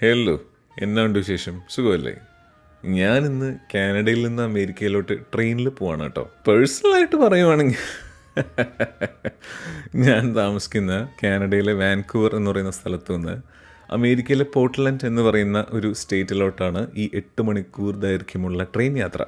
Hello, എന്നാണ്ട് വിശേഷം? സുഖമല്ലേ? ഞാനിന്ന് കാനഡയിൽ നിന്ന് അമേരിക്കയിലോട്ട് ട്രെയിനിൽ പോവാണ് കേട്ടോ. പേഴ്സണലായിട്ട് പറയുവാണെങ്കിൽ ഞാൻ താമസിക്കുന്ന കാനഡയിലെ വാൻകൂവർ എന്ന് പറയുന്ന സ്ഥലത്തു നിന്ന് അമേരിക്കയിലെ പോർട്ട്ലൻഡ് എന്ന് പറയുന്ന ഒരു സ്റ്റേറ്റിലോട്ടാണ് ഈ 8 മണിക്കൂർ ദൈർഘ്യമുള്ള ട്രെയിൻ യാത്ര.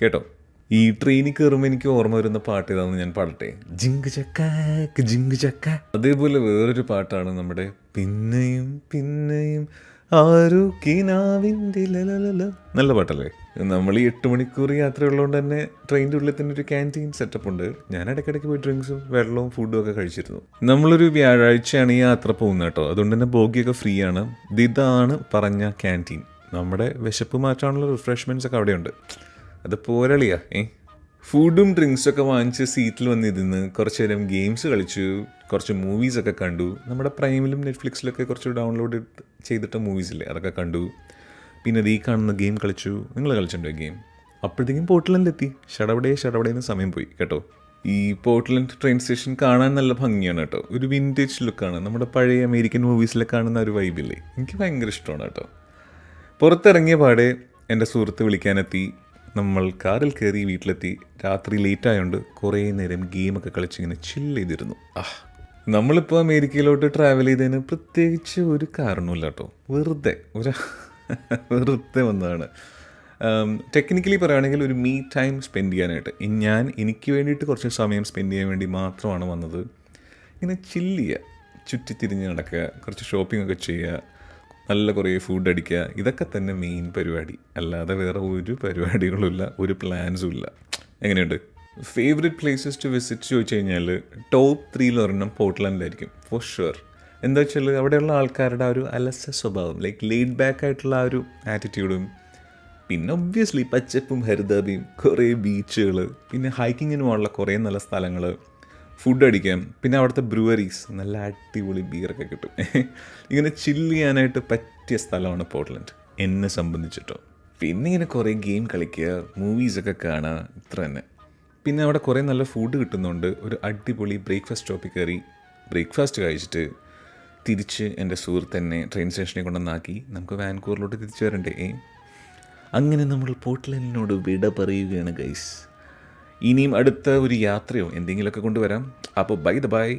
കേട്ടോ, ഈ ട്രെയിനിൽ കയറുമ്പോൾ എനിക്ക് ഓർമ്മ വരുന്ന പാട്ട് ഏതാണെന്ന് ഞാൻ പാടട്ടെ. ജിങ്ക് ചക്കാക്ക് ജിങ്ക് ചക്ക. അതേപോലെ വേറൊരു പാട്ടാണ് നമ്മുടെ പിന്നെയും പിന്നെയും ആരോഗ്യനാവിൻ്റെ ലലലല. നല്ല പാട്ടല്ലേ? നമ്മൾ ഈ 8 മണിക്കൂർ യാത്രയുള്ളതുകൊണ്ട് തന്നെ ട്രെയിനിൻ്റെ ഉള്ളിൽ തന്നെ ഒരു ക്യാൻറ്റീൻ സെറ്റപ്പ് ഉണ്ട്. ഞാൻ ഇടയ്ക്കിടയ്ക്ക് പോയി ഡ്രിങ്ക്സും വെള്ളവും ഫുഡും ഒക്കെ കഴിച്ചിരുന്നു. നമ്മളൊരു വ്യാഴാഴ്ചയാണ് ഈ യാത്ര പോകുന്നത് കേട്ടോ. അതുകൊണ്ട് തന്നെ ബോഗിയൊക്കെ ഫ്രീ ആണ്. ഇതാണ് പറഞ്ഞ ക്യാൻറ്റീൻ. നമ്മുടെ വിശപ്പ് മാറ്റാനുള്ള റിഫ്രഷ്മെൻറ്റ്സ് ഒക്കെ അവിടെയുണ്ട്. അത് പോരളിയാ ഫുഡും ഡ്രിങ്ക്സൊക്കെ വാങ്ങിച്ച് സീറ്റിൽ വന്നിരുന്ന് കുറച്ച് നേരം ഗെയിംസ് കളിച്ചു, കുറച്ച് മൂവീസൊക്കെ കണ്ടു. നമ്മുടെ പ്രൈമിലും നെറ്റ്ഫ്ലിക്സിലൊക്കെ കുറച്ച് ഡൗൺലോഡ് ചെയ്തിട്ട മൂവീസില്ലേ, അതൊക്കെ കണ്ടു. പിന്നെ ഈ കാണുന്ന ഗെയിം കളിച്ചു. നിങ്ങൾ കളിച്ചിട്ടുണ്ടോ ഗെയിം? അപ്പോഴത്തേക്കും പോർട്ട്ലൻഡിലെത്തി. ഷടപടേന്ന് സമയം പോയി കേട്ടോ. ഈ പോർട്ട്ലൻഡ് ട്രെയിൻ സ്റ്റേഷൻ കാണാൻ നല്ല ഭംഗിയാണ് കേട്ടോ. ഒരു വിൻറ്റേജ് ലുക്കാണ്. നമ്മുടെ പഴയ അമേരിക്കൻ മൂവീസിലെ കാണുന്ന ഒരു വൈബില്ലേ, എനിക്ക് ഭയങ്കര ഇഷ്ടമാണ് കേട്ടോ. പുറത്തിറങ്ങിയ പാടെ എൻ്റെ സുഹൃത്ത് വിളിക്കാനെത്തി. നമ്മൾ കാറിൽ കയറി വീട്ടിലെത്തി. രാത്രി ലേറ്റ് ആയതുകൊണ്ട് കുറേ നേരം ഗെയിമൊക്കെ കളിച്ചിങ്ങനെ ചില്ല് ചെയ്തിരുന്നു. നമ്മളിപ്പോൾ അമേരിക്കയിലോട്ട് ട്രാവൽ ചെയ്തതിന് പ്രത്യേകിച്ച് ഒരു കാരണമില്ല കേട്ടോ. വെറുതെ വന്നതാണ്. ടെക്നിക്കലി പറയുകയാണെങ്കിൽ ഒരു മീ ടൈം സ്പെൻഡ് ചെയ്യാനായിട്ട് എനിക്ക് വേണ്ടിയിട്ട് കുറച്ച് സമയം സ്പെൻഡ് ചെയ്യാൻ വേണ്ടി മാത്രമാണ് വന്നത്. ഇങ്ങനെ ചില്ല് ചെയ്യുക, ചുറ്റിത്തിരിഞ്ഞ് നടക്കുക, കുറച്ച് ഷോപ്പിംഗ് ഒക്കെ ചെയ്യുക, നല്ല കുറേ ഫുഡ് അടിക്കുക, ഇതൊക്കെ തന്നെ മെയിൻ പരിപാടി. അല്ലാതെ വേറെ ഒരു പരിപാടികളുമില്ല, ഒരു പ്ലാൻസും ഇല്ല. എങ്ങനെയുണ്ട്? ഫേവറേറ്റ് പ്ലേസസ് ടു വിസിറ്റ് ചോദിച്ചു കഴിഞ്ഞാൽ ടോപ്പ് 3 ഒരെണ്ണം പോർട്ട്ലൻഡിലായിരിക്കും ഫോർ ഷുവർ. എന്താ വെച്ചാൽ അവിടെയുള്ള ആൾക്കാരുടെ ആ ഒരു അലസ സ്വഭാവം, ലൈക്ക് ലെയ്ഡ് ബാക്ക് ആയിട്ടുള്ള ആ ഒരു ആറ്റിറ്റ്യൂഡും, പിന്നെ ഒബ്വിയസ്ലി പച്ചപ്പും ഹരിതാപിയും, കുറേ ബീച്ചുകൾ, പിന്നെ ഹൈക്കിങ്ങിന് പോകാനുള്ള കുറേ നല്ല സ്ഥലങ്ങൾ, ഫുഡ് അടിക്കാം, പിന്നെ അവിടുത്തെ ബ്രൂവറീസ്, നല്ല അടിപൊളി ബിയറൊക്കെ കിട്ടും. ഇങ്ങനെ ചില്ല് ചെയ്യാനായിട്ട് പറ്റിയ സ്ഥലമാണ് പോർട്ട്ലൻഡ് എന്നെ സംബന്ധിച്ചിട്ടോ. പിന്നെ ഇങ്ങനെ കുറേ ഗെയിം കളിക്കുക, മൂവീസൊക്കെ കാണുക, ഇത്ര തന്നെ. പിന്നെ അവിടെ കുറേ നല്ല ഫുഡ് കിട്ടുന്നുണ്ട്. ഒരു അടിപൊളി ബ്രേക്ക്ഫാസ്റ്റ് സ്റ്റോപ്പിൽ കയറി ബ്രേക്ക്ഫാസ്റ്റ് കഴിച്ചിട്ട് തിരിച്ച് എൻ്റെ സുഹൃത്ത് തന്നെ ട്രെയിൻ സ്റ്റേഷനിൽ കൊണ്ടുവന്നാക്കി. നമുക്ക് വാൻകൂവറിലോട്ട് തിരിച്ചു വരണ്ടേ. അങ്ങനെ നമ്മൾ പോർട്ട്ലൻഡിനോട് വിട പറയുകയാണ് ഗൈസ്. ഇനിയും അടുത്ത ഒരു യാത്രയോ എന്തെങ്കിലുമൊക്കെ കൊണ്ടുവരാം. അപ്പോൾ ബൈ.